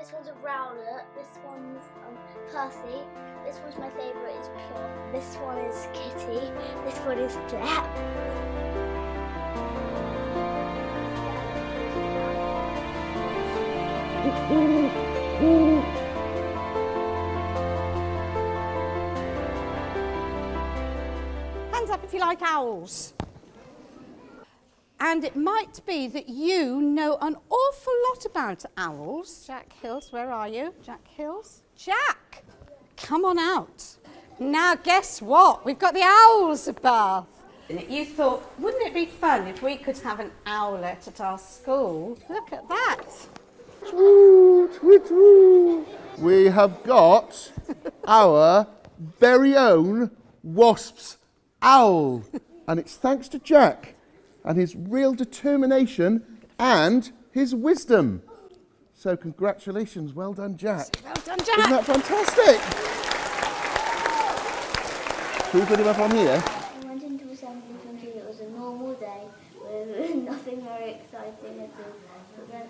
This one's a Rowlet. This one's Percy. This one's my favourite, is Pure. This one is Kitty. This one is Black. Hands up if you like owls. And it might be that you know an awful lot about owls. Jack Hills, where are you? Jack Hills? Jack, come on out. Now guess what? We've got the owls of Bath. You thought, wouldn't it be fun if we could have an owlet at our school? Look at that. We have got our very own WASPS owl. And it's thanks to Jack and his real determination and his wisdom. So congratulations, well done, Jack. Well done, Jack. Isn't that fantastic? Should we put him up on here? I went into assembly thinking it was a normal day with nothing very exciting at all. But then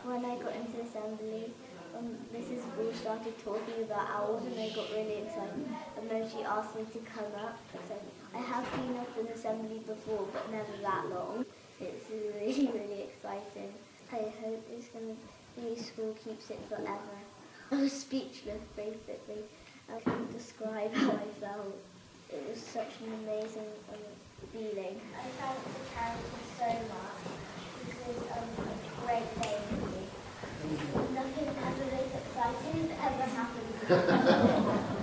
when I got into assembly, Mrs. Bull started talking about owls and I got really excited. And then she asked me to come up. So I have been up in assembly before, but never that long. It's really, really exciting. I hope this school keeps it forever. I was speechless, basically. I can't describe how I felt. It was such an amazing feeling. I thank the parents so much because it's a great day for me. Nothing ever this exciting has ever happened to me.